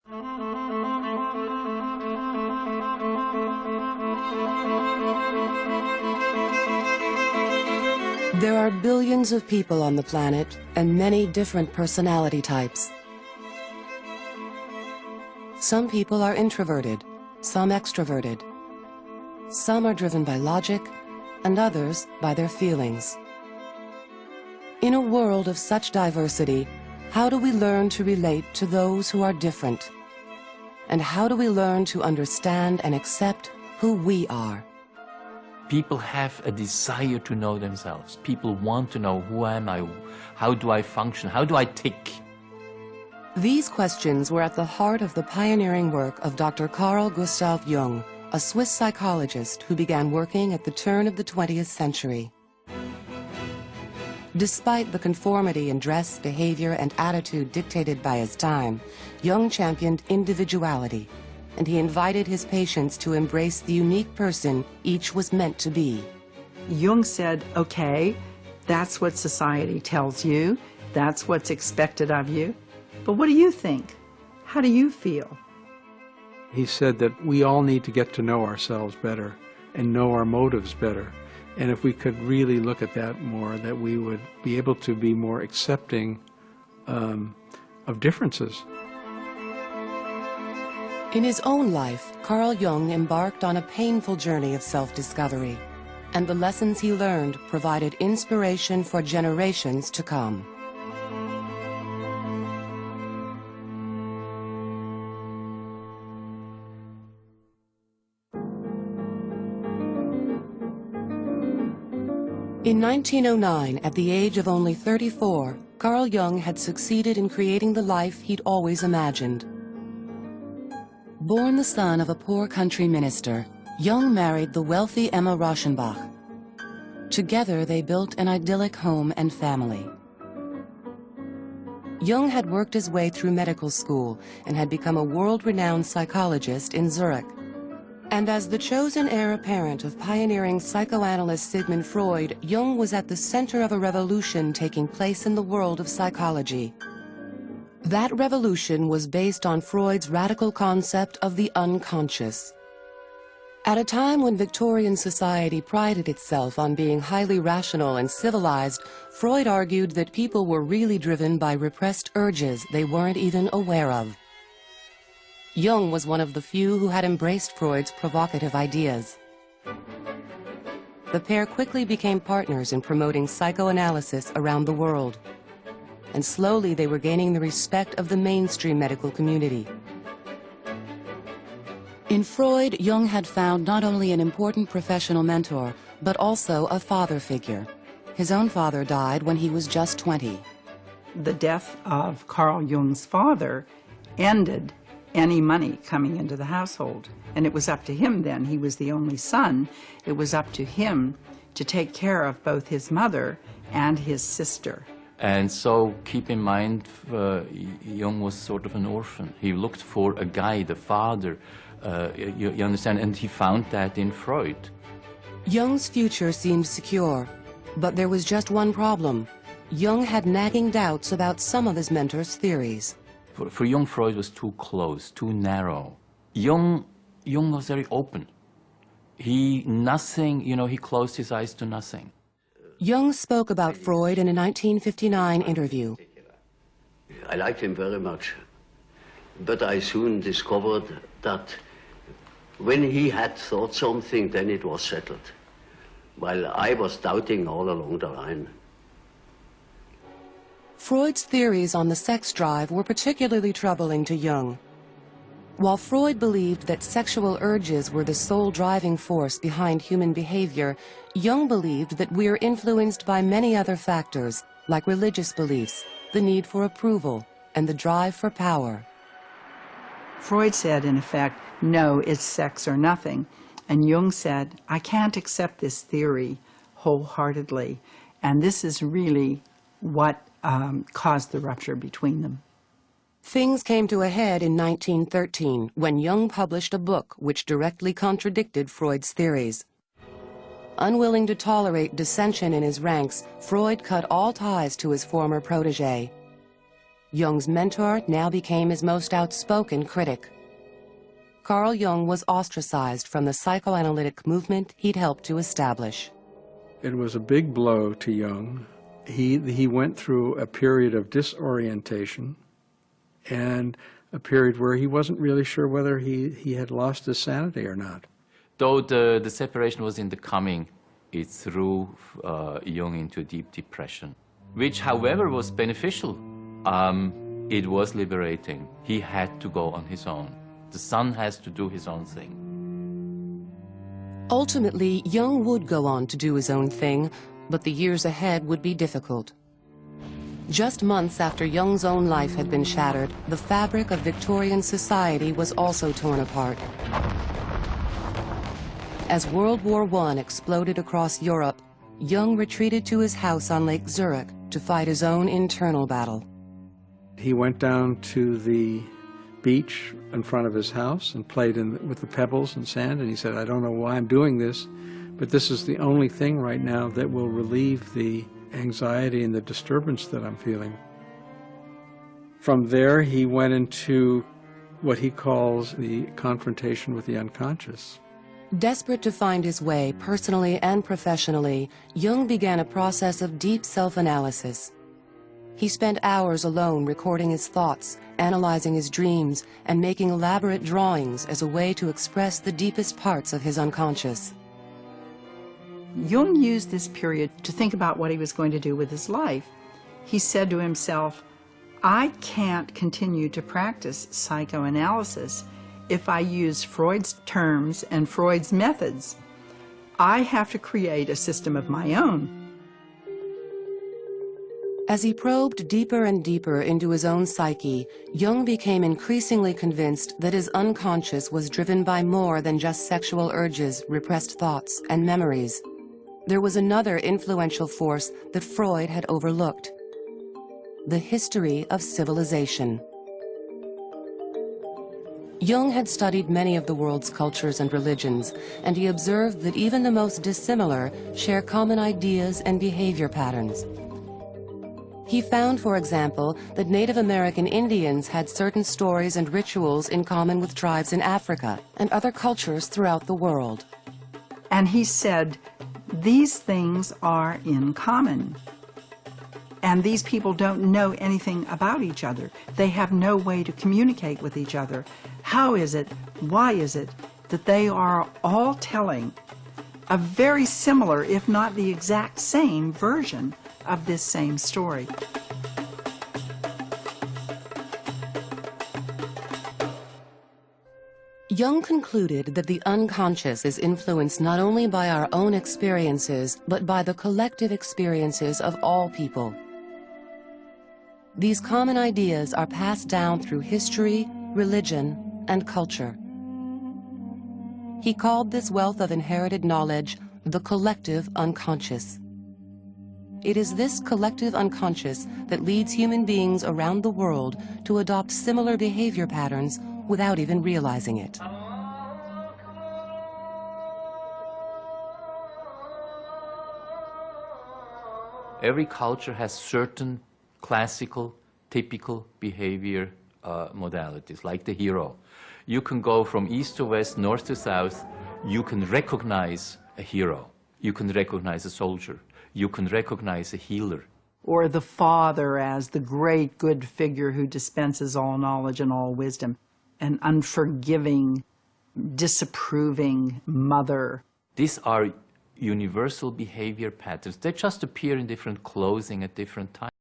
There are billions of people on the planet and many different personality types. Some people are introverted, some extroverted. Some are driven by logic, and others by their feelings. In a world of such diversity, how do we learn to relate to those who are different? And how do we learn to understand and accept who we are? People have a desire to know themselves. People want to know, who am I? How do I function? How do I tick? These questions were at the heart of the pioneering work of Dr. Carl Gustav Jung, a Swiss psychologist who began working at the turn of the 20th century. Despite the conformity in dress, behavior, and attitude dictated by his time, Jung championed individuality, and he invited his patients to embrace the unique person each was meant to be. Jung said, okay, that's what society tells you, that's what's expected of you, but what do you think? How do you feel? He said that we all need to get to know ourselves better and know our motives better. And if we could really look at that more, that we would be able to be more accepting of differences. In his own life, Carl Jung embarked on a painful journey of self-discovery, and the lessons he learned provided inspiration for generations to come. In 1909, at the age of only 34, Carl Jung had succeeded in creating the life he'd always imagined. Born the son of a poor country minister, Jung married the wealthy Emma Rauschenbach. Together, they built an idyllic home and family. Jung had worked his way through medical school and had become a world-renowned psychologist in Zurich. And as the chosen heir apparent of pioneering psychoanalyst Sigmund Freud, Jung was at the center of a revolution taking place in the world of psychology. That revolution was based on Freud's radical concept of the unconscious. At a time when Victorian society prided itself on being highly rational and civilized, Freud argued that people were really driven by repressed urges they weren't even aware of. Jung was one of the few who had embraced Freud's provocative ideas. The pair quickly became partners in promoting psychoanalysis around the world, and slowly they were gaining the respect of the mainstream medical community. In Freud, Jung had found not only an important professional mentor, but also a father figure. His own father died when he was just 20. The death of Carl Jung's father ended any money coming into the household. And it was up to him then. He was the only son. It was up to him to take care of both his mother and his sister. And so keep in mind, Jung was sort of an orphan. He looked for a guide, a father, you understand, and he found that in Freud. Jung's future seemed secure, but there was just one problem. Jung had nagging doubts about some of his mentor's theories. For Jung, Freud was too close, too narrow. Jung was very open. He closed his eyes to nothing. Jung spoke about Freud in a 1959 interview. I liked him very much, but I soon discovered that when he had thought something, then it was settled, while I was doubting all along the line. Freud's theories on the sex drive were particularly troubling to Jung. While Freud believed that sexual urges were the sole driving force behind human behavior, Jung believed that we are influenced by many other factors, like religious beliefs, the need for approval, and the drive for power. Freud said, in effect, no, it's sex or nothing. And Jung said, I can't accept this theory wholeheartedly. And this is really what caused the rupture between them. Things came to a head in 1913 when Jung published a book which directly contradicted Freud's theories. Unwilling to tolerate dissension in his ranks, Freud cut all ties to his former protege. Jung's mentor now became his most outspoken critic. Carl Jung was ostracized from the psychoanalytic movement he'd helped to establish. It was a big blow to Jung. He went through a period of disorientation and a period where he wasn't really sure whether he had lost his sanity or not. Though the separation was in the coming, it threw Jung into a deep depression, which, however, was beneficial. It was liberating. He had to go on his own. The son has to do his own thing. Ultimately, Jung would go on to do his own thing, but the years ahead would be difficult. Just months after Jung's own life had been shattered, the fabric of Victorian society was also torn apart. As World War I exploded across Europe, Jung retreated to his house on Lake Zurich to fight his own internal battle. He went down to the beach in front of his house and played with the pebbles and sand, and he said, I don't know why I'm doing this, but this is the only thing right now that will relieve the anxiety and the disturbance that I'm feeling. From there, he went into what he calls the confrontation with the unconscious. Desperate to find his way personally and professionally, Jung began a process of deep self-analysis. He spent hours alone recording his thoughts, analyzing his dreams, and making elaborate drawings as a way to express the deepest parts of his unconscious. Jung used this period to think about what he was going to do with his life. He said to himself, I can't continue to practice psychoanalysis if I use Freud's terms and Freud's methods. I have to create a system of my own. As he probed deeper and deeper into his own psyche, Jung became increasingly convinced that his unconscious was driven by more than just sexual urges, repressed thoughts, and memories. There was another influential force that Freud had overlooked: the history of civilization. Jung had studied many of the world's cultures and religions, and he observed that even the most dissimilar share common ideas and behavior patterns. He found, for example, that Native American Indians had certain stories and rituals in common with tribes in Africa and other cultures throughout the world. And he said, these things are in common. And these people don't know anything about each other. They have no way to communicate with each other. How is it, why is it, that they are all telling a very similar, if not the exact same, version of this same story? Jung concluded that the unconscious is influenced not only by our own experiences, but by the collective experiences of all people. These common ideas are passed down through history, religion, and culture. He called this wealth of inherited knowledge the collective unconscious. It is this collective unconscious that leads human beings around the world to adopt similar behavior patterns without even realizing it. Every culture has certain classical, typical behavior modalities, like the hero. You can go from east to west, north to south. You can recognize a hero. You can recognize a soldier. You can recognize a healer. Or the father as the great good figure who dispenses all knowledge and all wisdom. An unforgiving, disapproving mother. These are universal behavior patterns. They just appear in different clothing at different times.